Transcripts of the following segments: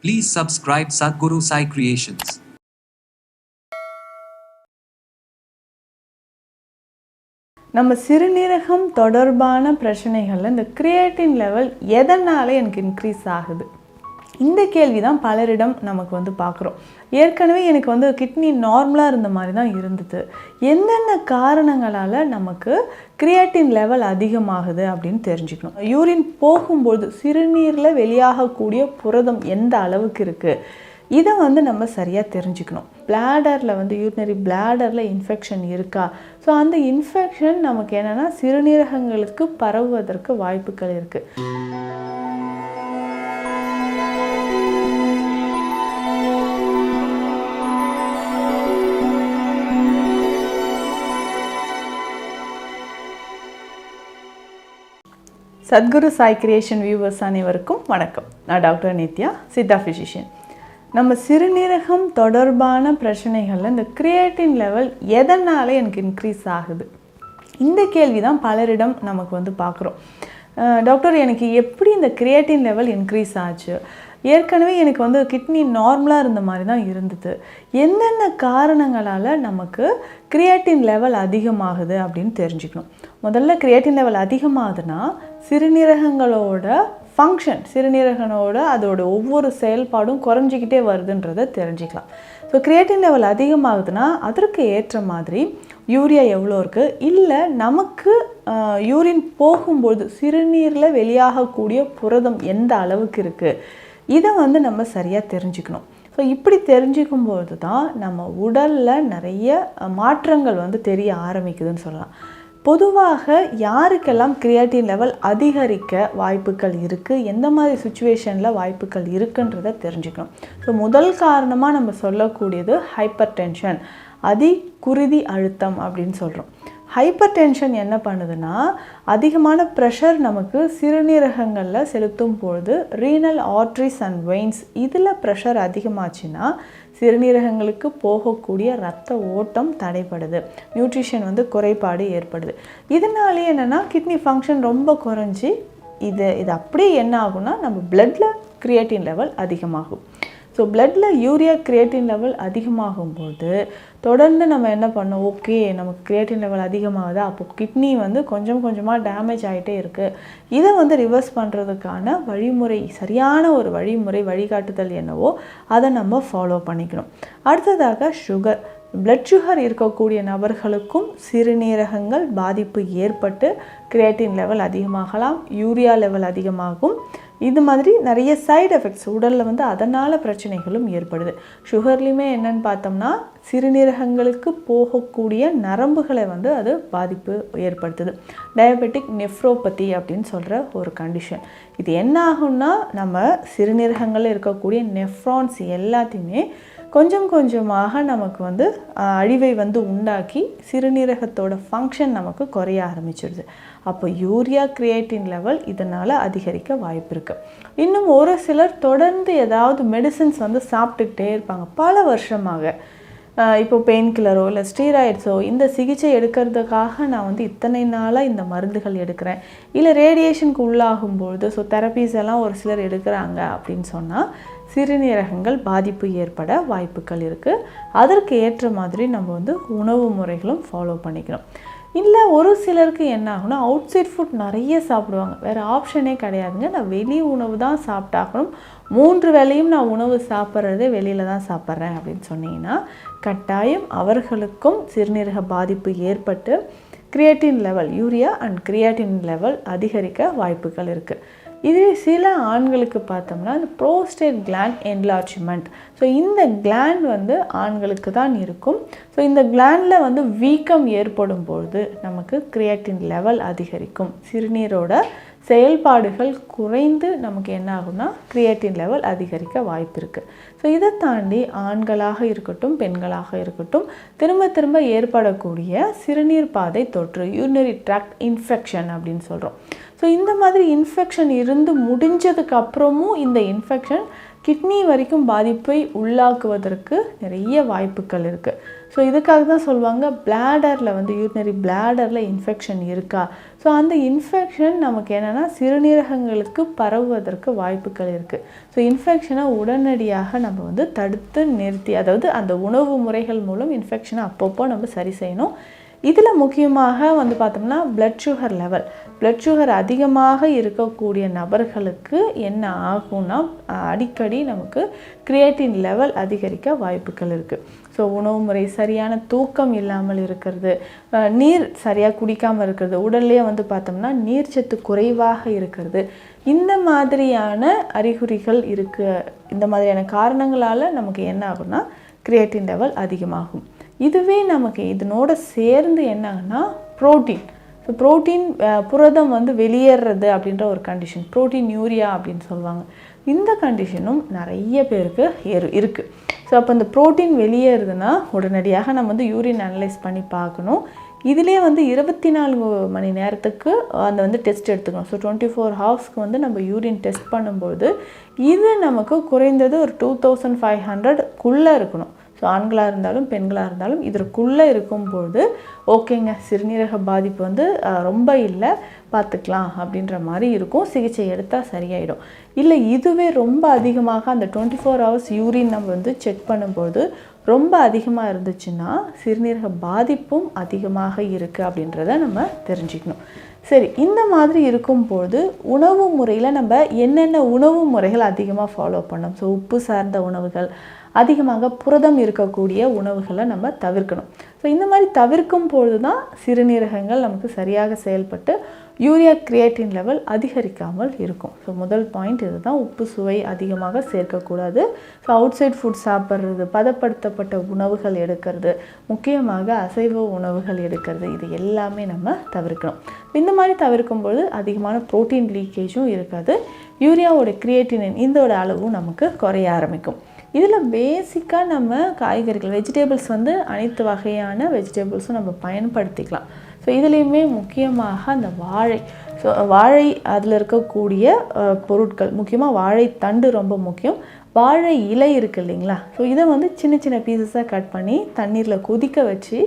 Please subscribe Sadhguru Sai Creations. நம்ம சிறுநீரகம் தொடர்பான பிரச்சனைகளில் இந்த கிரியேட்டின் லெவல் எதனால எனக்கு இன்க்ரீஸ் ஆகுது? இந்த கேள்வி தான் பலரிடம் நமக்கு பார்க்குறோம். ஏற்கனவே எனக்கு கிட்னி நார்மலாக இருந்த மாதிரி தான் இருந்தது. என்னென்ன காரணங்களால் நமக்கு கிரியேட்டின் லெவல் அதிகமாகுது அப்படின்னு தெரிஞ்சுக்கணும். யூரின் போகும்போது சிறுநீரில் வெளியாகக்கூடிய புரதம் எந்த அளவுக்கு இருக்குது, இதை நம்ம சரியாக தெரிஞ்சுக்கணும். பிளாடரில் யூரினரி பிளாடரில் இன்ஃபெக்ஷன் இருக்கா? ஸோ அந்த இன்ஃபெக்ஷன் நமக்கு என்னென்னா சிறுநீரகங்களுக்கு பரவுவதற்கு வாய்ப்புகள் இருக்குது. சத்குரு சாய் கிரியேஷன் வியூவர்ஸ் அனைவருக்கும் வணக்கம். நான் டாக்டர் நித்யா, சித்தா ஃபிசிஷியன். நம்ம சிறுநீரகம் தொடர்பான பிரச்சனைகளில் இந்த கிரியேட்டின் லெவல் எதனால எனக்கு இன்க்ரீஸ் ஆகுது? இந்த கேள்வி தான் பலரிடம் நமக்கு பார்க்குறோம். டாக்டர், எனக்கு எப்படி இந்த கிரியேட்டின் லெவல் இன்க்ரீஸ் ஆச்சு? ஏற்கனவே எனக்கு கிட்னி நார்மலாக இருந்த மாதிரி தான் இருந்தது. என்னென்ன காரணங்களால் நமக்கு கிரியேட்டின் லெவல் அதிகமாகுது அப்படின்னு தெரிஞ்சுக்கணும். முதல்ல கிரியேட்டின் லெவல் அதிகமாகுதுன்னா சிறுநீரகங்களோட ஃபங்க்ஷன், சிறுநீரகனோட அதோட ஒவ்வொரு செயல்பாடும் குறைஞ்சிக்கிட்டே வருதுன்றதை தெரிஞ்சுக்கலாம். ஸோ கிரியேட்டின் லெவல் அதிகமாகுதுன்னா அதற்கு ஏற்ற மாதிரி யூரியா எவ்வளோ இருக்குது, இல்லை நமக்கு யூரின் போகும்போது சிறுநீரில் வெளியாகக்கூடிய புரதம் எந்த அளவுக்கு இருக்குது, இதை நம்ம சரியாக தெரிஞ்சுக்கணும். ஸோ இப்படி தெரிஞ்சுக்கும்போது தான் நம்ம உடலில் நிறைய மாற்றங்கள் தெரிய ஆரம்பிக்குதுன்னு சொல்லலாம். பொதுவாக யாருக்கெல்லாம் கிரியேட்டின் லெவல் அதிகரிக்க வாய்ப்புகள் இருக்குது, எந்த மாதிரி சுச்சுவேஷனில் வாய்ப்புகள் இருக்குன்றதை தெரிஞ்சுக்கணும். ஸோ முதல் காரணமாக நம்ம சொல்லக்கூடியது ஹைப்பர் டென்ஷன், அதிகுருதி அழுத்தம் அப்படின்னு சொல்கிறோம். ஹைப்பர் டென்ஷன் என்ன பண்ணுதுன்னா, அதிகமான ப்ரெஷர் நமக்கு சிறுநீரகங்களில் செலுத்தும் பொழுது ரீனல் ஆர்ட்ரிஸ் அண்ட் வெயின்ஸ் இதில் ப்ரெஷர் அதிகமாச்சுன்னா சிறுநீரகங்களுக்கு போகக்கூடிய இரத்த ஓட்டம் தடைப்படுது, நியூட்ரிஷன் குறைபாடு ஏற்படுது. இதனாலே என்னென்னா கிட்னி ஃபங்க்ஷன் ரொம்ப குறைஞ்சி இது அப்படியே என்ன ஆகும்னா நம்ம பிளட்டில் கிரியேட்டின் லெவல் அதிகமாகும். ஸோ பிளட்டில் யூரியா கிரியேட்டின் லெவல் அதிகமாகும்போது தொடர்ந்து நம்ம என்ன பண்ணோம், ஓகே நமக்கு கிரியேட்டின் லெவல் அதிகமாகுதா, அப்போ கிட்னி கொஞ்சம் கொஞ்சமாக டேமேஜ் ஆகிட்டே இருக்குது. இதை ரிவர்ஸ் பண்ணுறதுக்கான வழிமுறை, சரியான ஒரு வழிகாட்டுதல் என்னவோ அதை நம்ம ஃபாலோ பண்ணிக்கணும். அடுத்ததாக சுகர், பிளட் சுகர் இருக்கக்கூடிய நபர்களுக்கும் சிறுநீரகங்கள் பாதிப்பு ஏற்பட்டு கிரியேட்டின் லெவல் அதிகமாகலாம், யூரியா லெவல் அதிகமாகும். இது மாதிரி நிறைய சைடு எஃபெக்ட்ஸ் உடலில் அதனால் பிரச்சனைகளும் ஏற்படுது. சுகர்லேயுமே என்னென்னு பார்த்தோம்னா சிறுநீரகங்களுக்கு போகக்கூடிய நரம்புகளை அது பாதிப்பு ஏற்படுத்துது. டயபெட்டிக் நெஃப்ரோபதி அப்படின்னு சொல்கிற ஒரு கண்டிஷன். இது என்ன ஆகும்னா நம்ம சிறுநீரகங்களில் இருக்கக்கூடிய நெஃப்ரான்ஸ் எல்லாத்தையுமே கொஞ்சம் கொஞ்சமாக நமக்கு அழிவை உண்டாக்கி சிறுநீரகத்தோட ஃபங்க்ஷன் நமக்கு குறைய ஆரம்பிச்சிடுது. அப்போ யூரியா கிரியேட்டின் லெவல் இதனால் அதிகரிக்க வாய்ப்பு இருக்குது. இன்னும் ஒரு சிலர் தொடர்ந்து ஏதாவது மெடிசின்ஸ் சாப்பிட்டுக்கிட்டே இருப்பாங்க பல வருஷமாக. இப்போ பெயின் கில்லரோ இல்லை ஸ்டீராய்ட்ஸோ இந்த சிகிச்சை எடுக்கிறதுக்காக நான் இத்தனை நாளாக இந்த மருந்துகள் எடுக்கிறேன், இல்லை ரேடியேஷனுக்கு உள்ளாகும்பொழுது ஸோ தெரப்பீஸ் எல்லாம் ஒரு சிலர் எடுக்கிறாங்க அப்படின்னு சொன்னால் சிறுநீரகங்கள் பாதிப்பு ஏற்பட வாய்ப்புகள் இருக்குது. அதற்கு ஏற்ற மாதிரி நம்ம உணவு முறைகளும் ஃபாலோ பண்ணிக்கணும். இல்லை ஒரு சிலருக்கு என்ன ஆகும்னா அவுட் சைட் ஃபுட் நிறைய சாப்பிடுவாங்க, வேறு ஆப்ஷனே கிடையாதுங்க, நான் வெளி உணவு தான் சாப்பிட்டாகணும், 3 வேளையும் நான் உணவு சாப்பிட்றதே வெளியில் தான் சாப்பிட்றேன் அப்படின்னு சொன்னீங்கன்னா கட்டாயம் அவர்களுக்கும் சிறுநீரக பாதிப்பு ஏற்பட்டு creatine level, urea and creatine level அதிகரிக்க வாய்ப்புகள் இருக்குது. இதே சில ஆண்களுக்கு பார்த்தோம்னா இந்த ப்ரோஸ்டேட் கிளாண்ட் என்லார்ஜ்மெண்ட், ஸோ இந்த கிளாண்ட் ஆண்களுக்கு தான் இருக்கும். ஸோ இந்த கிளாண்டில் வீக்கம் ஏற்படும் பொழுது நமக்கு கிரியேட்டின் லெவல் அதிகரிக்கும், சிறுநீரோட செயல்பாடுகள் குறைந்து நமக்கு என்ன ஆகும்னா கிரியேட்டின் லெவல் அதிகரிக்க வாய்ப்பு இருக்குது. ஸோ இதை தாண்டி ஆண்களாக இருக்கட்டும் பெண்களாக இருக்கட்டும் திரும்ப திரும்ப ஏற்படக்கூடிய சிறுநீர் பாதை தொற்று, யூரினரி ட்ராக்ட் இன்ஃபெக்ஷன் அப்படின்னு சொல்கிறோம். ஸோ இந்த மாதிரி இன்ஃபெக்ஷன் இருந்து முடிஞ்சதுக்கு அப்புறமும் இந்த இன்ஃபெக்ஷன் கிட்னி வரைக்கும் பாதிப்பை உள்ளாக்குவதற்கு நிறைய வாய்ப்புகள் இருக்குது. ஸோ இதுக்காக தான் சொல்லுவாங்க பிளாடரில் வந்து யூரினரி பிளாடரில் இன்ஃபெக்ஷன் இருக்கா. ஸோ அந்த இன்ஃபெக்ஷன் நமக்கு என்னென்னா சிறுநீரகங்களுக்கு பரவுவதற்கு வாய்ப்புகள் இருக்குது. ஸோ இன்ஃபெக்ஷனை உடனடியாக நம்ம வந்து தடுத்து நிறுத்தி, அதாவது அந்த உணவு முறைகள் மூலம் இன்ஃபெக்ஷனை அப்பப்போ நம்ம சரி செய்யணும். இதில் முக்கியமாக வந்து பார்த்தோம்னா பிளட் சுகர் அதிகமாக இருக்கக்கூடிய நபர்களுக்கு என்ன ஆகும்னா அடிக்கடி நமக்கு கிரியேட்டின் லெவல் அதிகரிக்க வாய்ப்புகள் இருக்குது. ஸோ உணவு முறை, சரியான தூக்கம் இல்லாமல் இருக்கிறது, நீர் சரியாக குடிக்காமல் இருக்கிறது, உடல்லையே வந்து பார்த்தோம்னா நீர்ச்சத்து குறைவாக இருக்கிறது, இந்த மாதிரியான அறிகுறிகள் இந்த மாதிரியான காரணங்களால் நமக்கு என்ன ஆகும்னா கிரியேட்டின் லெவல் அதிகமாகும். இதுவே நமக்கு இதனோட சேர்ந்து என்னாகனா ப்ரோட்டீன், ஸோ ப்ரோட்டீன் புரதம் வந்து வெளியேறது அப்படின்ற ஒரு கண்டிஷன், ப்ரோட்டீன் யூரியா அப்படின்னு சொல்லுவாங்க. இந்த கண்டிஷனும் நிறைய பேருக்கு இருக்குது. ஸோ அப்போ இந்த ப்ரோட்டீன் வெளியேறுதுன்னா உடனடியாக நம்ம வந்து யூரின் அனலைஸ் பண்ணி பார்க்கணும். இதிலே வந்து 24 மணி நேரத்துக்கு அந்த வந்து டெஸ்ட் எடுத்துக்கணும். ஸோ 24 ஹவர்ஸ்க்கு வந்து நம்ம யூரின் டெஸ்ட் பண்ணும்போது இது நமக்கு குறைந்தது ஒரு 2500க்குள்ளே இருக்கணும். ஸோ ஆண்களாக இருந்தாலும் பெண்களாக இருந்தாலும் இதற்குள்ளே இருக்கும்பொழுது ஓகேங்க, சிறுநீரக பாதிப்பு வந்து ரொம்ப இல்லை, பார்த்துக்கலாம் அப்படின்ற மாதிரி இருக்கும். சிகிச்சை எடுத்தால் சரியாயிடும். இல்லை இதுவே ரொம்ப அதிகமாக அந்த 24 ஹவர்ஸ் யூரின் நம்ம வந்து செக் பண்ணும்போது ரொம்ப அதிகமாக இருந்துச்சுன்னா சிறுநீரக பாதிப்பும் அதிகமாக இருக்குது அப்படின்றத நம்ம தெரிஞ்சுக்கணும். சரி, இந்த மாதிரி இருக்கும்போது உணவு முறையில் நம்ம என்னென்ன உணவு முறைகள் அதிகமாக ஃபாலோ பண்ணோம். ஸோ உப்பு சார்ந்த உணவுகள், அதிகமாக புரதம் இருக்கக்கூடிய உணவுகளை நம்ம தவிர்க்கணும். ஸோ இந்த மாதிரி தவிர்க்கும் பொழுது தான் சிறுநீரகங்கள் நமக்கு சரியாக செயல்பட்டு யூரியா கிரியேட்டின் லெவல் அதிகரிக்காமல் இருக்கும். ஸோ முதல் பாயிண்ட் இது தான், உப்பு சுவை அதிகமாக சேர்க்கக்கூடாது. ஸோ அவுட் சைட் ஃபுட் சாப்பிட்றது, பதப்படுத்தப்பட்ட உணவுகள் எடுக்கிறது, முக்கியமாக அசைவ உணவுகள் எடுக்கிறது, இது எல்லாமே நம்ம தவிர்க்கணும். இந்த மாதிரி தவிர்க்கும்போது அதிகமான ப்ரோட்டீன் லீக்கேஜும் இருக்காது, யூரியாவோட கிரியேட்டினின் இதோட அளவும் நமக்கு குறைய ஆரம்பிக்கும். இதில் பேசிக்காக நம்ம காய்கறிகள், வெஜிடபிள்ஸ் வந்து அனைத்து வகையான வெஜிடபிள்ஸும் நம்ம பயன்படுத்திக்கலாம். ஸோ இதுலேயுமே முக்கியமாக அந்த வாழை அதில் இருக்கக்கூடிய பொருட்கள், முக்கியமாக வாழைத்தண்டு ரொம்ப முக்கியம். வாழை இலை இருக்குது இல்லைங்களா, ஸோ இதை வந்து சின்ன சின்ன பீசஸாக கட் பண்ணி தண்ணீரில் கொதிக்க வச்சு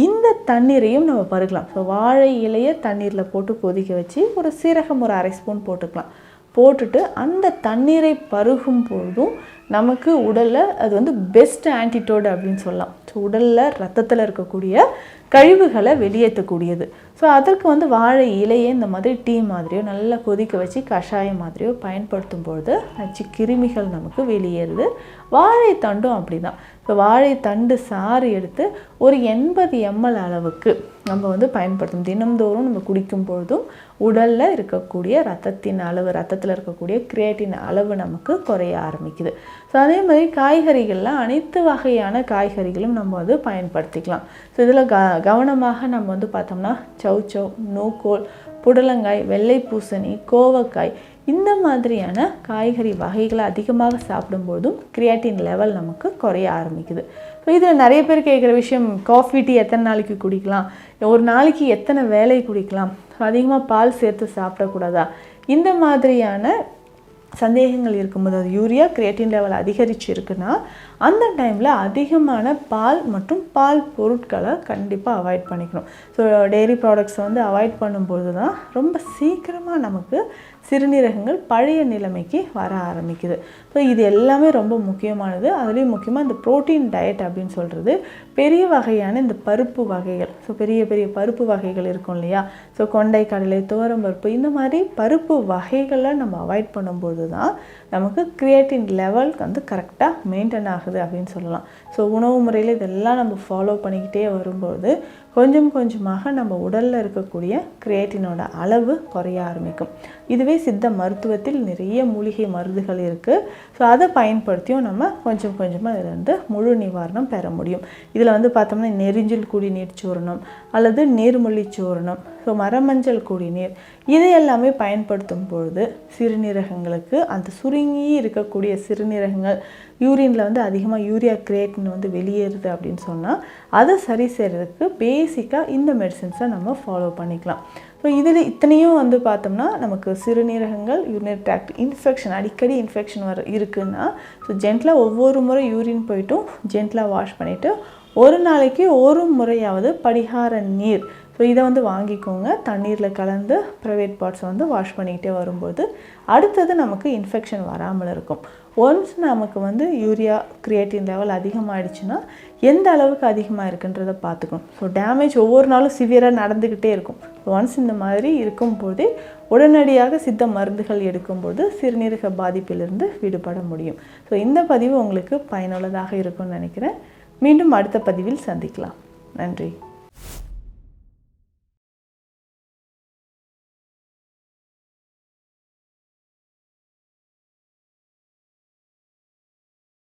இந்த தண்ணீரையும் நம்ம பருகலாம். ஸோ வாழை இலையை தண்ணீரில் போட்டு கொதிக்க வச்சு ஒரு சீரகம் ஒரு 1/2 ஸ்பூன் போட்டுக்கலாம். போட்டுட்டு அந்த தண்ணீரை பருகும் பொழுதும் நமக்கு உடலில் அது வந்து பெஸ்ட் ஆன்டிடோட் அப்படின்னு சொல்லலாம். ஸோ உடலில் ரத்தத்தில் இருக்கக்கூடிய கழிவுகளை வெளியேற்றக்கூடியது. ஸோ அதற்கு வந்து வாழை இலையை இந்த மாதிரி டீ மாதிரியோ நல்லா கொதிக்க வச்சு கஷாயம் மாதிரியோ பயன்படுத்தும் பொழுது நச்சு கிருமிகள் நமக்கு வெளியேறுது. வாழைத்தண்டும் அப்படி தான். ஸோ வாழைத்தண்டு சாறு எடுத்து ஒரு 80 ml அளவுக்கு நம்ம வந்து பயன்படுத்தும். தினம்தோறும் நம்ம குடிக்கும் பொழுதும் உடலில் இருக்கக்கூடிய ரத்தத்தில் இருக்கக்கூடிய கிரியேட்டின் அளவு நமக்கு குறைய ஆரம்பிக்குது. ஸோ அதே மாதிரி காய்கறிகள்லாம் அனைத்து வகையான காய்கறிகளும் நம்ம வந்து பயன்படுத்திக்கலாம். ஸோ இதில் கவனமாக நம்ம வந்து பார்த்தோம்னா சௌச்சௌ, நூக்கோல், புடலங்காய், வெள்ளை பூசணி, கோவக்காய், இந்த மாதிரியான காய்கறி வகைகளை அதிகமாக சாப்பிடும்போதும் கிரியேட்டின் லெவல் நமக்கு குறைய ஆரம்பிக்குது. ஸோ இதில் நிறைய பேர் கேட்குற விஷயம், காஃபி டீ எத்தனை நாளைக்கு குடிக்கலாம், ஒரு நாளைக்கு எத்தனை வேளை குடிக்கலாம், அதிகமாக பால் சேர்த்து சாப்பிடக்கூடாதா, இந்த மாதிரியான சந்தேகங்கள் இருக்கும்போது, அது யூரியா கிரியேட்டின் லெவல் அதிகரிச்சு இருக்குன்னா அந்த டைமில் அதிகமான பால் மற்றும் பால் பொருட்களை கண்டிப்பாக அவாய்ட் பண்ணிக்கணும். ஸோ டெய்ரி ப்ராடக்ட்ஸை வந்து அவாய்ட் பண்ணும்பொழுது தான் ரொம்ப சீக்கிரமாக நமக்கு சிறுநீரகங்கள் பழைய நிலைமைக்கு வர ஆரம்பிக்குது. ஸோ இது எல்லாமே ரொம்ப முக்கியமானது. அதுலேயும் முக்கியமாக இந்த ப்ரோட்டீன் டயட் அப்படின்னு சொல்கிறது பெரிய வகையான இந்த பருப்பு வகைகள். ஸோ பெரிய பெரிய பருப்பு வகைகள் இருக்கும் இல்லையா, ஸோ கொண்டை கடலை, துவரம்பருப்பு, இந்த மாதிரி பருப்பு வகைகளை நம்ம அவாய்ட் பண்ணும்போது தான் நமக்கு கிரியேட்டின் லெவல் வந்து கரெக்டாக மெயின்டைன் ஆகுது அப்படின்னு சொல்லலாம். ஸோ உணவு முறையில் இதெல்லாம் நம்ம ஃபாலோ பண்ணிக்கிட்டே வரும்போது கொஞ்சம் கொஞ்சமாக நம்ம உடலில் இருக்கக்கூடிய கிரியேட்டினோட அளவு குறைய ஆரம்பிக்கும். இதுவே சித்த மருத்துவத்தில் நிறைய மூலிகை மருந்துகள் இருக்குது. ஸோ அதை பயன்படுத்தியும் நம்ம கொஞ்சம் கொஞ்சமாக இதிலிருந்து முழு நிவாரணம் பெற முடியும். இதில் வந்து பார்த்தோம்னா நெரிஞ்சில் குடிநீர் சூரணம் அல்லது நீர்மொழி சூரணம், ஸோ மரமஞ்சள் குடிநீர், இது எல்லாமே பயன்படுத்தும் பொழுது சிறுநீரகங்களுக்கு அந்த சுருங்கி இருக்கக்கூடிய சிறுநீரகங்கள், யூரினில் வந்து அதிகமாக யூரியா கிரியேட்டின் வந்து வெளியேறுது அப்படின்னு சொன்னால் அதை சரி செய்கிறதுக்கு பேசிக்காக இந்த மெடிசின்ஸை நம்ம ஃபாலோ பண்ணிக்கலாம். ஸோ ஸோ இதில் இத்தனையும் வந்து பார்த்தோம்னா நமக்கு சிறுநீரகங்கள் யூரினரி ட்ராக்ட் இன்ஃபெக்ஷன் அடிக்கடி இன்ஃபெக்ஷன் இருக்குன்னா ஸோ ஜென்டலாக ஒவ்வொரு முறை யூரின் போய்ட்டும் ஜென்டலாக வாஷ் பண்ணிவிட்டு ஒரு நாளைக்கு ஒரு முறையாவது படிகார நீர் ஸோ இதை வந்து வாங்கிக்கோங்க. தண்ணீரில் கலந்து ப்ரைவேட் பார்ட்ஸை வந்து வாஷ் பண்ணிக்கிட்டே வரும்போது அடுத்தது நமக்கு இன்ஃபெக்ஷன் வராமல் இருக்கும். ஒன்ஸ் நமக்கு வந்து யூரியா கிரியேட்டின் லெவல் அதிகமாகிடுச்சுன்னா எந்த அளவுக்கு அதிகமாக இருக்குன்றதை பார்த்துக்கணும். ஸோ டேமேஜ் ஒவ்வொரு நாளும் சிவியராக நடந்துக்கிட்டே இருக்கும். ஒன்ஸ் இந்த மாதிரி இருக்கும்போதே உடனடியாக சித்த மருந்துகள் எடுக்கும்போது சிறுநீரக பாதிப்பிலிருந்து விடுபட முடியும். ஸோ இந்த பதிவு உங்களுக்கு பயனுள்ளதாக இருக்கும்னு நினைக்கிறேன். மீண்டும் அடுத்த பதிவில் சந்திக்கலாம். நன்றி.